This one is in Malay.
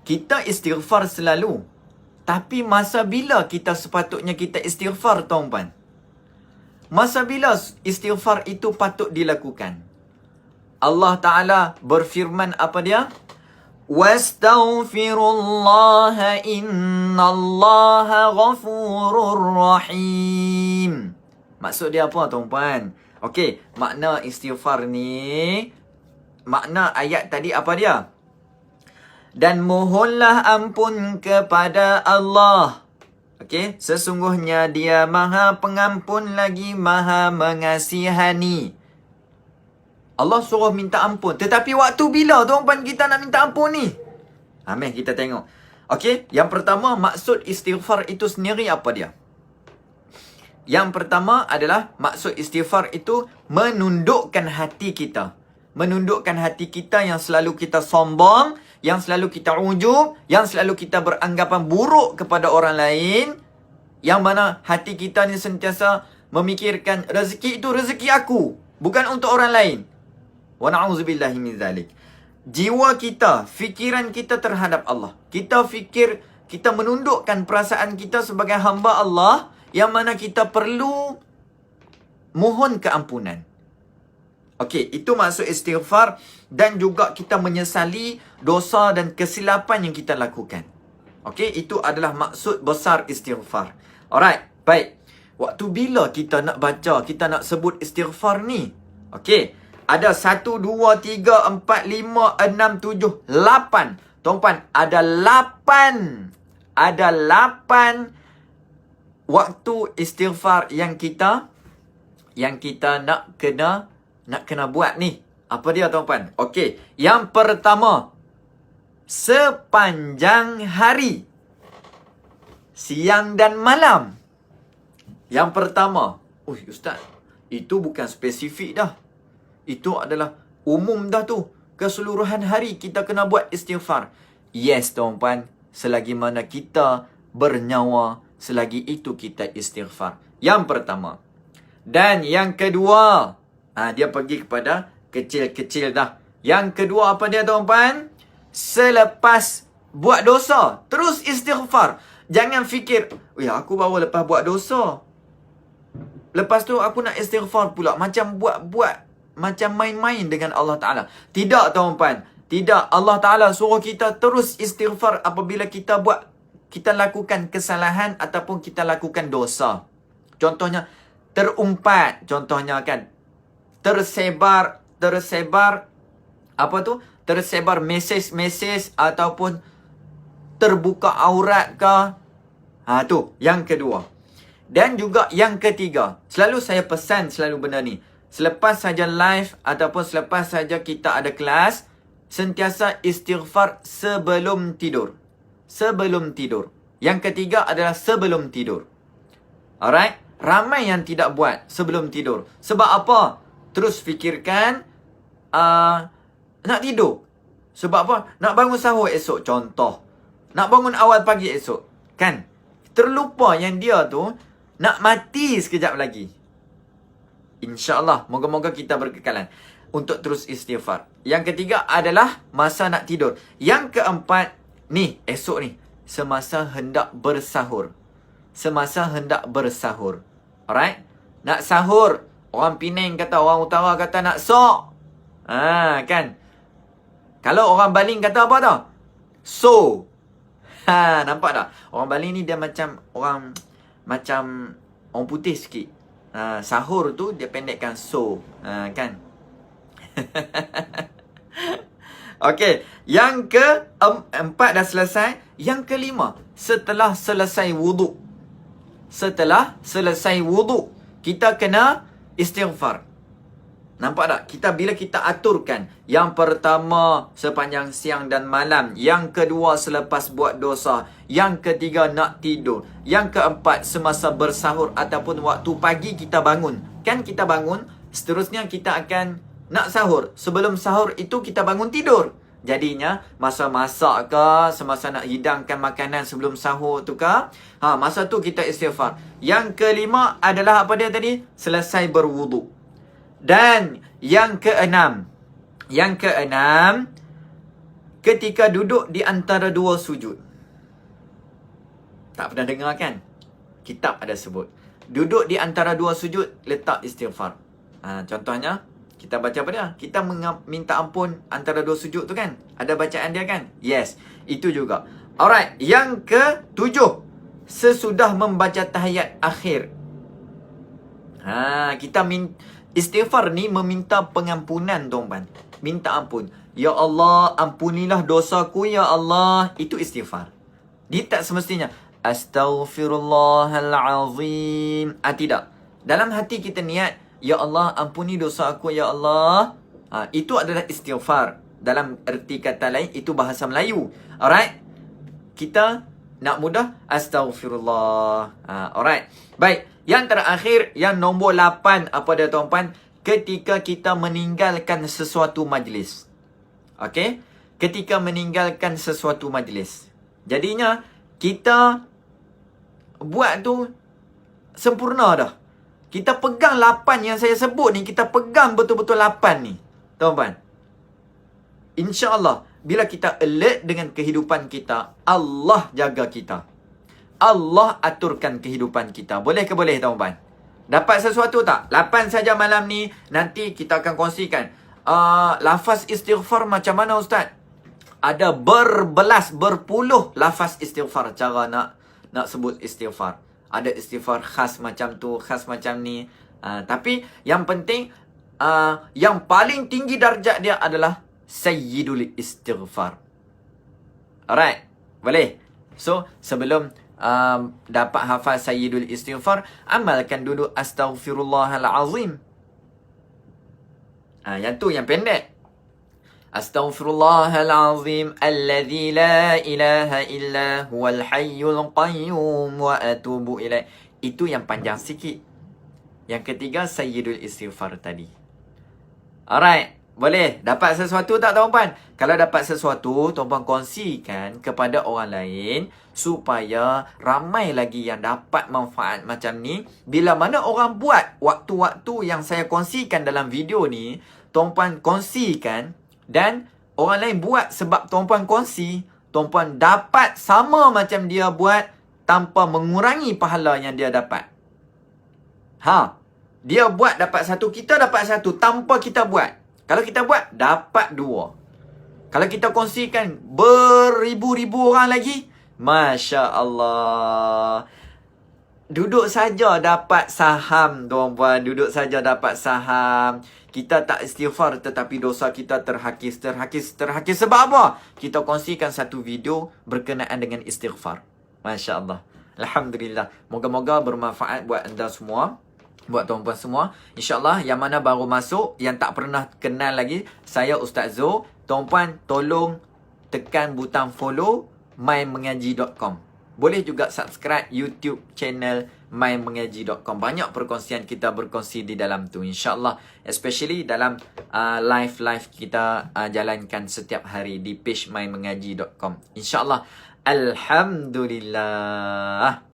kita istighfar selalu. Tapi masa bila kita sepatutnya kita istighfar, tuan-tuan? Masa bila istighfar itu patut dilakukan? Allah Ta'ala berfirman apa dia? Wastaghfirullaha innallaha ghafurur rahim. Maksud dia apa, tuan-puan? Okey, makna istighfar ni, makna ayat tadi apa dia? Dan mohonlah ampun kepada Allah. Okey, sesungguhnya dia Maha Pengampun lagi Maha Mengasihani. Allah suruh minta ampun. Tetapi waktu bila, tuan-puan, kita nak minta ampun ni? Mari kita tengok. Okey, yang pertama, maksud istighfar itu sendiri apa dia? Yang pertama adalah maksud istighfar itu menundukkan hati kita. Menundukkan hati kita yang selalu kita sombong, yang selalu kita ujub, yang selalu kita beranggapan buruk kepada orang lain, yang mana hati kita ni sentiasa memikirkan rezeki itu rezeki aku, bukan untuk orang lain. Wa na'udzubillahi min zalik. Jiwa kita, fikiran kita terhadap Allah. Kita fikir, kita menundukkan perasaan kita sebagai hamba Allah, yang mana kita perlu mohon keampunan. Okey, itu maksud istighfar. Dan juga kita menyesali dosa dan kesilapan yang kita lakukan. Okey, itu adalah maksud besar istighfar. Alright, baik. Waktu bila kita nak baca, kita nak sebut istighfar ni? Okey, ada 1, 2, 3, 4, 5, 6, 7, 8. Tuan-puan, ada 8. Ada 8 waktu istighfar yang kita nak kena buat ni. Apa dia, tuan-puan? Okey, yang pertama, sepanjang hari, siang dan malam. Yang pertama, Ustaz, itu bukan spesifik dah. Itu adalah umum dah tu. Keseluruhan hari kita kena buat istighfar. Yes, tuan-puan, selagi mana kita bernyawa, selagi itu kita istighfar. Yang pertama. Dan yang kedua, dia pergi kepada kecil-kecil dah. Yang kedua apa dia, tuan-puan? Selepas buat dosa, terus istighfar. Jangan fikir, aku baru lepas buat dosa, lepas tu aku nak istighfar pula. Macam macam main-main dengan Allah Ta'ala. Tidak, tuan-puan. Tidak. Allah Ta'ala suruh kita terus istighfar apabila kita lakukan kesalahan ataupun kita lakukan dosa. Contohnya, terumpat. Contohnya kan, tersebar apa tu? Tersebar mesej-mesej ataupun terbuka aurat ke. Tu, yang kedua. Dan juga yang ketiga. Selalu saya pesan benda ni. Selepas saja live ataupun selepas saja kita ada kelas, sentiasa istighfar sebelum tidur. Sebelum tidur. Yang ketiga adalah sebelum tidur. Alright? Ramai yang tidak buat sebelum tidur. Sebab apa? Terus fikirkan nak tidur. Sebab apa? Nak bangun sahur esok. Contoh. Nak bangun awal pagi esok. Kan? Terlupa yang dia tu nak mati sekejap lagi. InsyaAllah, moga-moga kita berkekalan untuk terus istighfar. Yang ketiga adalah masa nak tidur. Yang keempat, ni, esok ni, semasa hendak bersahur. Semasa hendak bersahur. Alright? Nak sahur. Orang Penang kata, orang Utara kata nak sok. Kan? Kalau orang Baling kata apa tau? So. Nampak tak? Orang Baling ni dia macam orang putih sikit. Sahur tu dia pendekkan so. Kan? Okey, yang keempat dah selesai. Yang kelima, setelah selesai wuduk. Setelah selesai wuduk, kita kena istighfar. Nampak tak? Bila kita aturkan. Yang pertama, sepanjang siang dan malam. Yang kedua, selepas buat dosa. Yang ketiga, nak tidur. Yang keempat, semasa bersahur ataupun waktu pagi kita bangun. Kan kita bangun, seterusnya kita akan nak sahur. Sebelum sahur itu kita bangun tidur. Jadinya, masa masak ke, semasa nak hidangkan makanan sebelum sahur tu ke, masa tu kita istighfar. Yang kelima adalah apa dia tadi? Selesai berwuduk. Dan yang keenam, ketika duduk di antara dua sujud. Tak pernah dengar kan? Kitab ada sebut. Duduk di antara dua sujud, letak istighfar. Contohnya, kita baca apa dia? Kita minta ampun antara dua sujud tu kan? Ada bacaan dia kan? Yes, itu juga. Alright, yang ke-7. Sesudah membaca tahiyat akhir. Kita istighfar ni meminta pengampunan, tuan-tuan. Minta ampun. Ya Allah, ampunilah dosaku, ya Allah. Itu istighfar. Dia tak semestinya Astaghfirullahalazim. Tidak. Dalam hati kita niat, ya Allah, ampuni dosa aku, ya Allah. Itu adalah istighfar. Dalam erti kata lain, itu bahasa Melayu. Alright? Kita nak mudah, astaghfirullah. Alright. Baik. Yang terakhir, yang nombor 8, apa dia, tuan-tuan? Ketika kita meninggalkan sesuatu majlis. Okey? Ketika meninggalkan sesuatu majlis. Jadinya, kita buat tu sempurna dah. Kita pegang 8 yang saya sebut ni. Kita pegang betul-betul 8 ni. Tuan-tuan. InsyaAllah, bila kita alert dengan kehidupan kita, Allah jaga kita. Allah aturkan kehidupan kita. Boleh ke boleh, tuan-tuan? Dapat sesuatu tak? 8 saja malam ni. Nanti kita akan kongsikan. Lafaz istighfar macam mana, Ustaz? Ada berpuluh lafaz istighfar. Cara nak sebut istighfar. Ada istighfar khas macam tu, khas macam ni. Tapi yang penting, yang paling tinggi darjat dia adalah Sayyidul Istighfar. Alright, boleh. So, sebelum dapat hafal Sayyidul Istighfar, amalkan dulu Astaghfirullahalazim. Yang tu yang pendek. Astaghfirullahalazim alladzi la ilaha illa huwal hayyul qayyum wa atubu ilaih. Itu yang panjang sikit. Yang ketiga, Sayyidul Istighfar tadi. Alright. Boleh? Dapat sesuatu tak, tuan-puan? Kalau dapat sesuatu, tuan-puan kongsikan kepada orang lain supaya ramai lagi yang dapat manfaat macam ni. Bila mana orang buat waktu-waktu yang saya kongsikan dalam video ni, tuan-puan kongsikan dan orang lain buat sebab tuan-puan kongsi, tuan-puan dapat sama macam dia buat tanpa mengurangi pahala yang dia dapat. Dia buat dapat satu, kita dapat satu tanpa kita buat. Kalau kita buat, dapat 2. Kalau kita kongsikan beribu-ribu orang lagi, Masya Allah. Duduk saja dapat saham, tuan-puan. Duduk saja dapat saham. Kita tak istighfar tetapi dosa kita terhakis. Sebab apa? Kita kongsikan satu video berkenaan dengan istighfar. Masya Allah. Alhamdulillah. Moga-moga bermanfaat buat anda semua. Buat tuan-puan semua. InsyaAllah yang mana baru masuk, yang tak pernah kenal lagi, saya Ustaz Zo. Tuan-puan tolong tekan butang follow mymengaji.com. Boleh juga subscribe YouTube channel mymengaji.com. Banyak perkongsian kita berkongsi di dalam tu, InsyaAllah. Especially dalam live kita jalankan setiap hari di page mymengaji.com. InsyaAllah. Alhamdulillah.